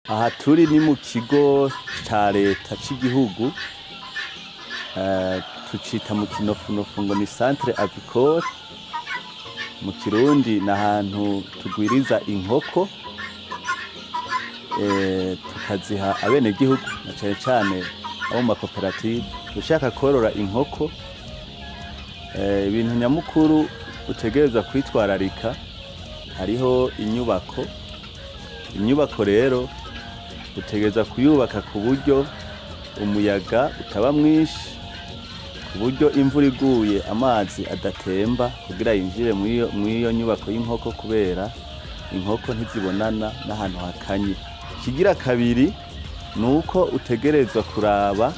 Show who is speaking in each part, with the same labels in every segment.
Speaker 1: Aha turi ni mu kigo ca leta c'igihugu, tucita mu kinofunofu ngo ni centre avicole, mu Kirundi ni ahantu tugwiriza inkoko, tukaziha abenegihugu na cane cane abo mu makoperative. Ushaka kworora inkoko, ibintu nyamukuru utegerezwa kwitwararika, hariho inyubako rero utegerezwa kuyubaka ku buryo umuyaga utaba mwinshi, ku buryo imvura iguye amazi adatemba kugira yinjire mw'iyo nyubako y'inkoko, kubera inkoko ntizibonana n'ahantu hakanye. Kigira kabiri nuko utegerezwa kuraba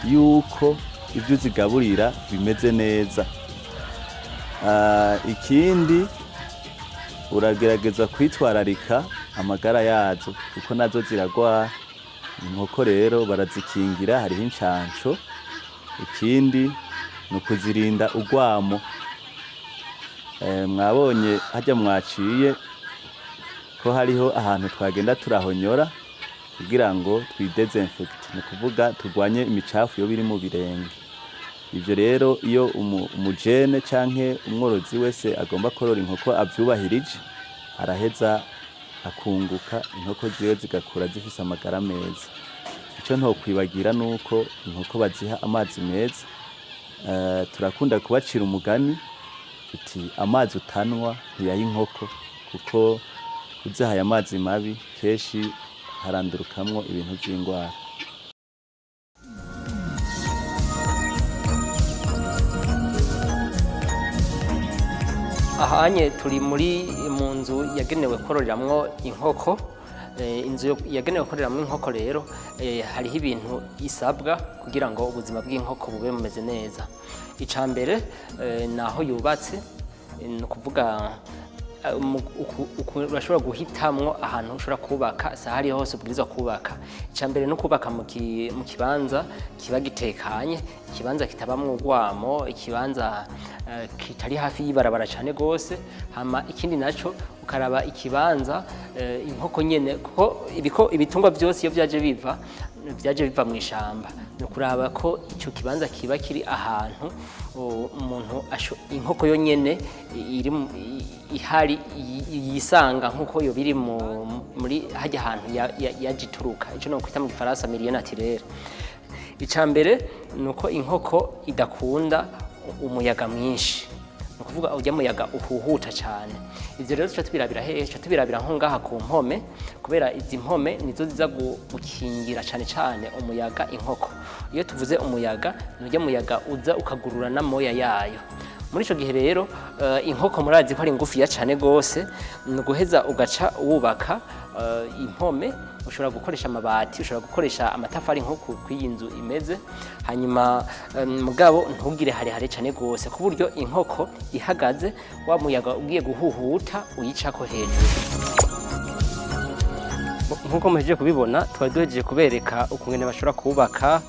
Speaker 1: yuko ivyo uzigaburira bimeze neza. Ikindi uragerageza kwitwararika amagara yazo kuko nazo ziragwara. Inkoko rero barazikingira, hariho incanco. Ikindi ni ukuzirinda urwamo. Mwabonye harya mwaciye ko hariho ahantu twagenda turahonyora kugira ngo twidezinfecte, ni ukuvuga turwanye imicafu yo biri mu birenge. Ivyo rero iyo umujene canke umworozi wese agomba korora inkoko avyubahirije, araheza akunguka, inkoko ziwe zigakura zifise amagara meza. Ico ntokwibagira nuko inkoko baziha amazi meza. Turakunda kubacira umugani tuti amazi utanwa ntuyaha inkoko, kuko uzihaye amazi mabi kenshi harandurukamwo ibintu vy'ingwara.
Speaker 2: Ahanye turi mu nzu yagenewe kororeramwo inkoko. Inzu yagenewe kororeramwo inkoko rero hariho ibintu isabwa kugira ngo ubuzima bw'inkoko bube bumeze neza. Icambere naho yubatse, ni ukuvuga urashobora guhitamwo ahantu ushobora kubaka, sahari hose ubwirizwa kubaka. Icambere no kubaka mu kibanza kiba gitekanye, ikibanza kitabamwo urwamo, ikibanza kitari hafi y'ibarabara cane gose. Hama ikindi naco ukaraba ikibanza inkoko nyene, kuko ibitungwa byose iyo vyaje biva mu ishamba, no kuraba ko ico kibanza kiba kiri ahantu umuntu inkoko yo nyene ihari yisanga nkuko yo biri muri hajya ahantu yajituruka. Ico no kwita mu Gifaransa milieu naturel. Icambere nuko inkoko idakunda umuyaga mwinshi, no kuvuga ujya muyaga uhuhuta cyane. Ivyo rero tuca tubirabira nko ngaha ku mpome, kubera izi mpome nizo ziza gukingira cyane cyane umuyaga inkoko. Iyo tuvuze umuyaga, nujya muyaga uza ukagurura na moya yayo. Muri ico gihe rero inkoko murazi ko ari ngufiya cyane gose, no guheza ugaca wubaka impome. Ushobora gukoresha amabati, ushobora gukoresha amatafari nko kw'iyi nzu imeze, hanyuma mugabo ntugire harehare cyane gose ku buryo inkoko ihagaze wa muyaga ugiye guhuhuta uyicako hejuru. Nkuko muhejeje kubibona, twari duhejeje kubereka ukungene bashobora kubaka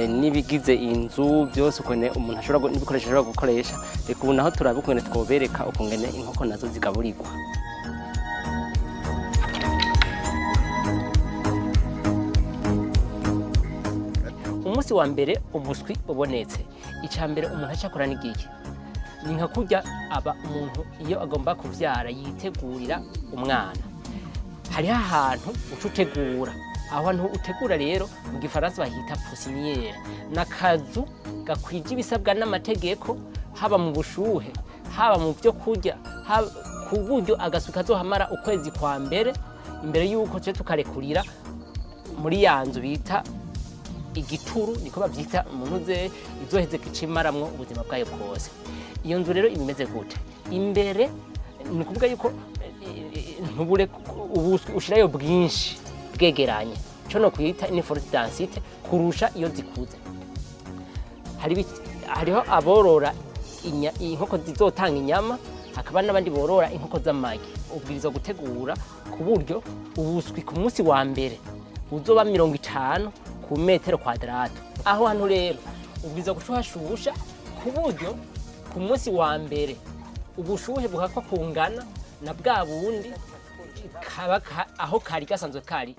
Speaker 2: n'ibigize inzu byose, ukungene umuntu ashobora n'ibikoresho ashobora gukoresha. Reka ubu naho turabe ukungene twobereka ukungene inkoko nazo zigaburirwa. Umunsi wa mbere umuswi ubonetse, icambere umuntu acakora n'igiki, ni nka kurya aba umuntu iyo agomba kuvyara yitegurira umwana. Hariho ahantu utegura, aho hantu utegura rero mu Gifaransa bahita poussinière, n'akazu gakwije ibisabwa n'amategeko, haba mu bushuhe, haba mu byo kurya, ku buryo agasuka azohamara ukwezi kwa mbere imbere y'uko tuje tukarekurira muri ya nzu bita igituru, niko bavyita umuntu ze izoheze kicimaramwo ubuzima bwayo bwose. Iyo nzu rero imeze gute imbere, ni kuvuga yuko ntubure ushirayo bwinshi bwegeranye, cyo no kwita ni force densité kurusha iyo zikuze. Hariho aborora inkoko zizotanga inyama, hakaba n'abandi borora inkoko z'amagi. Ubwiriza gutegura ku buryo ubuswi ku munsi wa mbere uzoba 50 ku metero kwadrato. Aho hantu rero ubwiza gushusha ku buryo ku munsi wa mbere ubushuhe buhakwa kungana na bwa bundi aho kari gasanzwe kari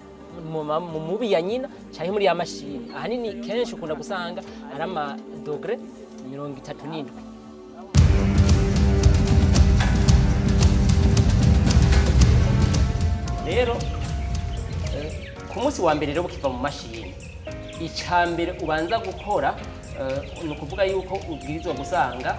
Speaker 2: mu mubi ya nyina cyangwa muri ya mashini. Ahanini kenshi ukunda gusanga ari amadogre 37. Rero ku munsi wa mbere rero bukiva mu mashini, icambere ubanza gukora ni ukuvuga yuko ubwirizwa gusanga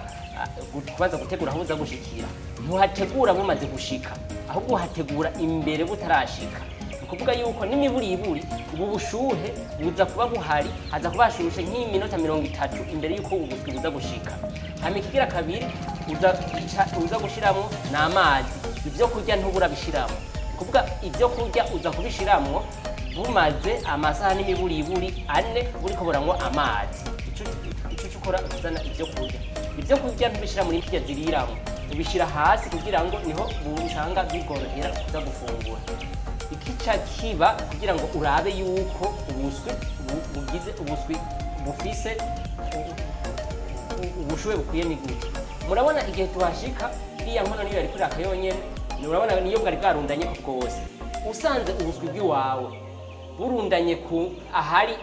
Speaker 2: kubanza gutegura aho uza gushikira. Ntuhategura bumaze gushika, ahubwo uhategura imbere butarashika. Ni ukuvuga yuko n'imiburiburi ubu bushuhe buza kuba buhari, haza kuba hashushe nk'iminota 30 imbere yuko ubuswi buza gushika. Hama ikigira kabiri uza gushiramo n'amazi. Ibyo kurya ntubura bishiramo, kuvuga ibyo kurya uza kubishiramwo bumaze amasaha n'imiburiburi 4 buriko buranywa amazi. Ico ukora uzana ibyo kurya ntubishira muri mpya ziriramo, ubishira hasi kugira ngo niho busanga bigorohera kuza gufungura. Ikica kiba kugira ngo urabe yuko ubuswi bufise ubushuhe bukwiye n'iguti. Murabona igihe tuhashika iriya nkono niyo yari kuri akayonyene, murabona niyo bwari bwarundanye bwose. Usanze ubuswi bw'iwawe burundanye ku ahari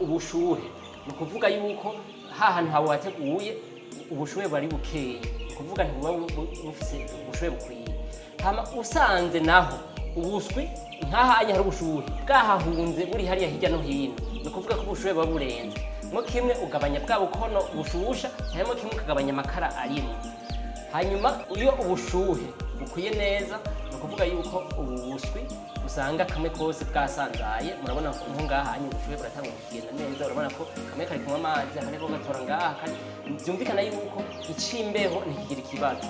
Speaker 2: ubushuhe, ni ukuvuga yuko hahantu hawe wateguye ubushuhe bari bukeye, kuvuga ntibuba bufise ubushuhe bukwiye. Hama usanze naho ubuswi nk'ahanye hari ubushuhe bwahahunze buri hariya hirya no hino, ni ukuvuga ko ubushuhe buba burenze. Mwo kimwe ugabanya bwa bukono bushusha, cyangwa kimwe ukagabanya amakara arimo. Hanyuma iyo ubushuhe bukwiye neza, ni ukuvuga yuko ubuswi usanga kamwe kose bwasanzaye. Murabona ko ngaha hanyuma ubushuhe buratanga kugenda neza, urabona ko kamwe kari kunywa amazi, akandi ko gatora ngaha, kandi byumvikana yuko icimbeho ntikigira ikibazo.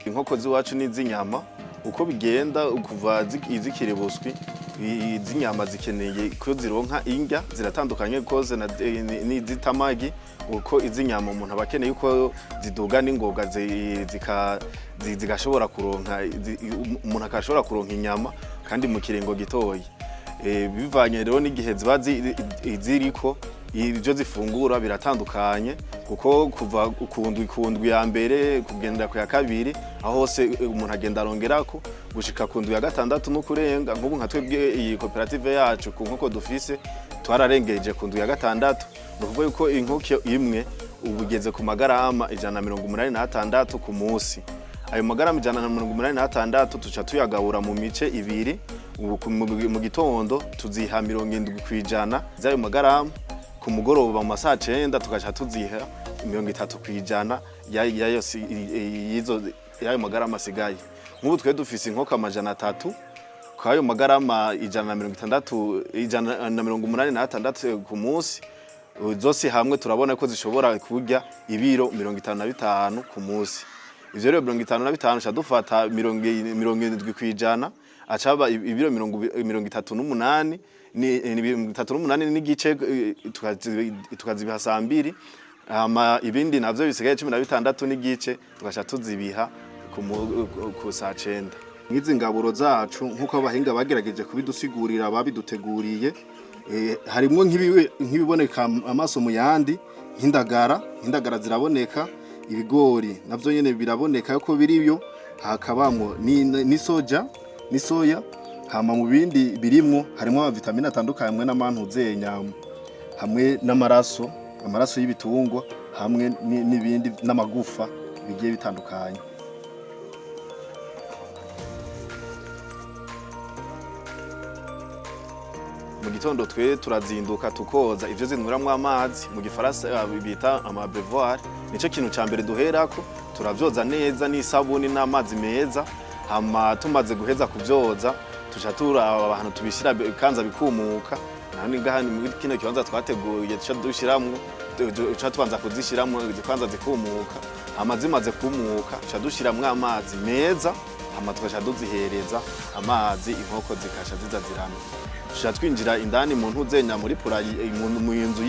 Speaker 3: Inkoko ziwacu n'iz'inyama uko bigenda kuva izikiri buswi, iz'inyama zikeneye ko zironka indya ziratandukanye koze n'izitamagi. Uko iz'inyama umuntu abakeneye uko ziduga n'ingoga zigashobora kuronka, umuntu akashobora kuronka inyama kandi mu kirengo gitoyi. Bivanye rero n'igihe ziba ziriko ibyo zifungura biratandukanye, kuko kuva kundwi ya mbere kugenda ku ya kabiri aho hose umuntu agenda arongerako gushika kundwi ya gatandatu no kurenga. Nk'ubu nka twebwe iyi koperative yacu ku nkoko dufise twararengeje kundwi ya gatandatu. Ni ukuvuga yuko inkoko imwe ubugeze ku magarama 186 ku munsi. Ayo magarama 186 tuca tuyagabura mu mice ibiri. Mu gitondo tuziha 70% z'ayo magarama, ku mugoroba mu masaha 9 tugaca tuziha 30% y'ayo magarama asigaye. Nk'ubu twe dufise inkoko 300 kwayo magarama 186 ku munsi. Zose hamwe turabona ko zishobora kurya ibiro 55 ku munsi. Ivyo rero 55 shadufata 70% acaba ibiro 38 ni 38 n'igice tukazibiha saa 2. Ama ibindi navyo bisigaye 16 n'igice tugasha tuzibiha ku saa 9. Ngizi ngaburo zacu nkuko abahinga bagerageje kubidusigurira babiduteguriye, harimo nk'ibiboneka amaso mu yandi, nk'indagara ziraboneka, ibigori navyo nyene biraboneka ko biriyo, hakabamwo ni soya. Hama mu bindi birimwo harimo amavitamine atandukanye n'amantuze nyama, hamwe n'amaraso y'ibitungwa, hamwe n'ibindi n'amagufa bigiye bitandukanye. Mu gitondo twe turazinduka tukoza ivyo zinuramwo amazi, mu gifaransa bita amabevoir. Nico kintu ca mbere duherako, turavyoza neza n'isabuni n'amazi meza. Hama tumaze guheza kuvyoza tuca turaba ahantu tubishira kanza bikumuka. Nani ngahani mu kino kibanza twateguye tuca dushiramwo, tuca tubanza kuzishiramwo zikanza zikumuka. Hama zimaze kumuka tuca dushiramwo amazi meza, hama tugaca duzihereza amazi, inkoko zikasha ziza zirana. Tuca twinjira indani mu ntuzenya muri pura mu Inzu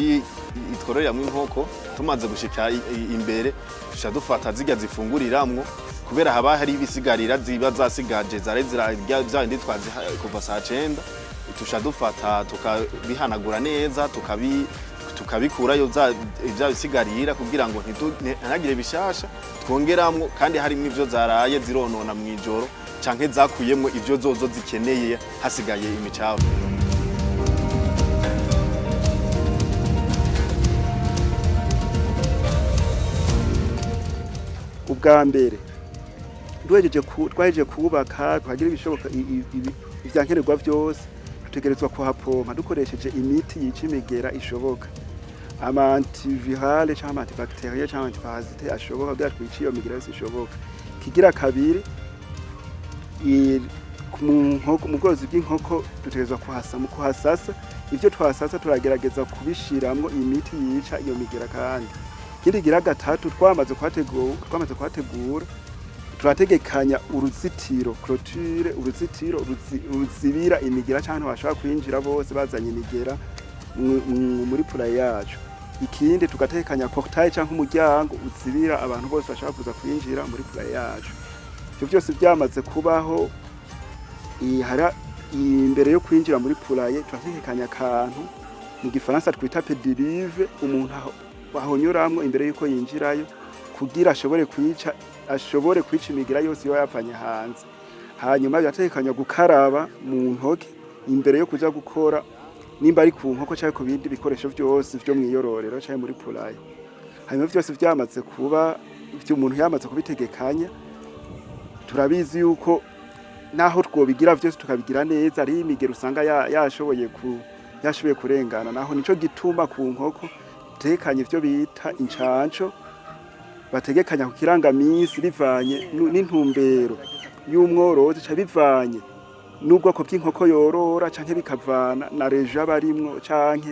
Speaker 3: itwororeramwo inkoko. Tumaze gushika imbere tuca dufata zirya zifunguriramwo, kubera haba hari ibisigarira ziba zasigaje zare zirarya byandi twazi kuva saa 9. Tuca dufata tukabihanagura neza tukabikurayo vya bisigarira kugira ngo ntagire bishasha twongeramwo, kandi harimo ivyo zaraye zironona mw'ijoro canke zakuyemwo ivyo zozo zikeneye hasigaye imicafu.
Speaker 4: Ubwa mbere twahejeje kubaka twagira ibishoboka ivyankenerwa vyose, dutegerezwa kuhapompa dukoresheje imiti yica imigera ishoboka, ama antivirale canke antibacteriel canke antiparasite ashoboka kugira twice iyo migera yose ishoboka. Kigira kabiri, mu bworozi bw'inkoko dutegerezwa kuhasasa, ivyo twasasa turagerageza kubishiramwo imiti yica iyo migera. Kandi ikindi gira gatatu, twamaze kuhategura turategekanya uruzitiro clôture, uruzitiro ruzibira imigera cyane bashaka kwinjira bose bazanye imigera muri pula yacu. Ikindi tugatekanya portail cyangwa umuryango uzibira abantu bose bashaka kuza kwinjira muri pula yacu. Ivyo byose byamaze kubaho, imbere yo kwinjira muri pula ye turatekanya akantu mu gifaransa twita pedirive, umuntu ahonyoramwo imbere yuko yinjirayo kugira ashobore kwica imigera yose yo yapfanye hanze. Hanyuma byatekanya gukaraba mu ntoke imbere yo kuja gukora, nimba ari ku nkoko cyangwa ku bindi bikoresho byose byo mwiyororero cyangwa muri pulaye. Hanyuma byose byamaze kuba, ivyo umuntu yamaze kubitegekanya, turabizi yuko naho twobigira byose tukabigira neza, ari imigera usanga yashoboye kurengana. Naho nico gituma ku nkoko tekanye ivyo bita incanco, bategekanya ku kirangamisi bivanye n'intumbero y'umworozi, ca bivanye n'ubwoko bw'inkoko yorora, canke bikavana na rejo abarimwo, canke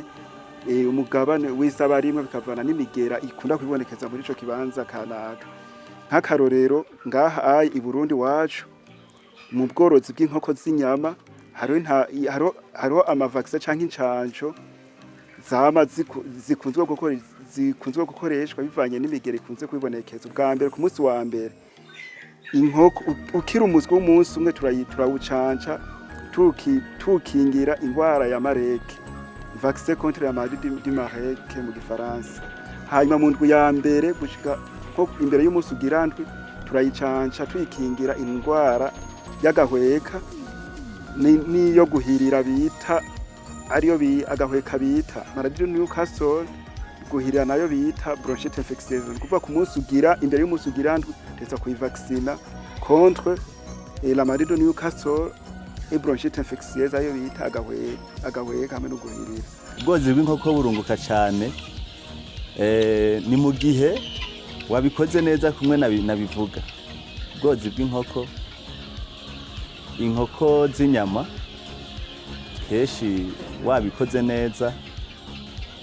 Speaker 4: umugabane w'isi abarimwo, bikavana n'imigera ikunda kwibonekeza muri ico kibanza kanaka. Nk'akarorero ngaha i Burundi wacu mu bworozi bw'inkoko z'inyama hariho amavaccin canke incanco zama zikunzwe gukoreshwa bivanye n'imigera ikunze kwibonekeza. Ubwa mbere ku munsi wa mbere inkoko ukiri umuzwi w'umunsi umwe turawucanca tukingira indwara ya mareke, vaccin contre la maladie du mareke mu gifaransa. Hanyuma mu ndwi ya mbere gushika nko imbere y'umunsi ugira ndwi turayicanca tuyikingira indwara y'agahweka niyo guhirira bita ariyo agahweka bita maladie du Newcastle, guhirira nayo bita bronchite infectieuse. Kuva ku munsi ugira imbere y'umunsi ugira ndwi teza kuyivaccina contre la maladie du Newcastle et bronchite infectieuse ayo bita agahweka hamwe no guhirira.
Speaker 1: Ubworozi bw'inkoko burunguka cyane ni mu gihe wabikoze neza kumwe nabivuga. Ubworozi bw'inkoko, inkoko z'inyama keshi wabikoze neza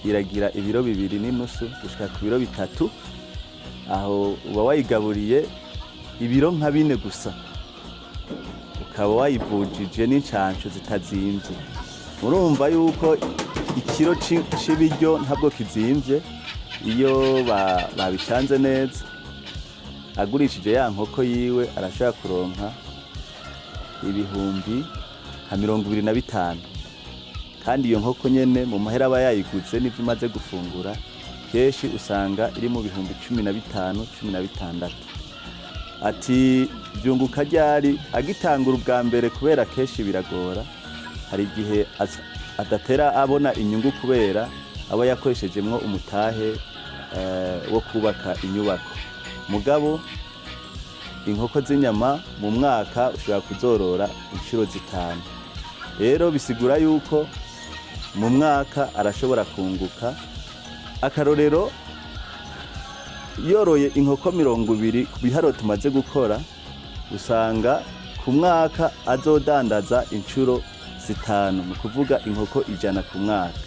Speaker 1: iragira ibiro 2.5 gushika ku biro 3, aho uba wayigaburiye ibiro nka 4 gusa, ukaba wayivujije n'incanco zitazimvye. Murumva yuko ikiro c'ibiryo ntabwo kizimvye iyo babicanze neza. Agurishije ya nkoko yiwe arashaka kuronka ibihumbi 25, kandi iyo nkoko nyene mu mahera aba yayiguze n'ivyo imaze gufungura keshi usanga iri mu bihumbi 15, 16. Ati byunguka ryari agitangura ubwa mbere, kubera keshi biragora. Hari igihe adatera abona inyungu kubera aba yakoreshejemwo umutahe wo kubaka inyubako. Mugabo inkoko z'inyama mu mwaka ushobora kuzorora inshuro 5. Rero bisigura yuko mu mwaka arashobora kunguka. Akarorero yoroye inkoko 20 ku biharo tumaze gukora, usanga ku mwaka azodandaza inshuro 5, mu kuvuga inkoko 100 ku mwaka.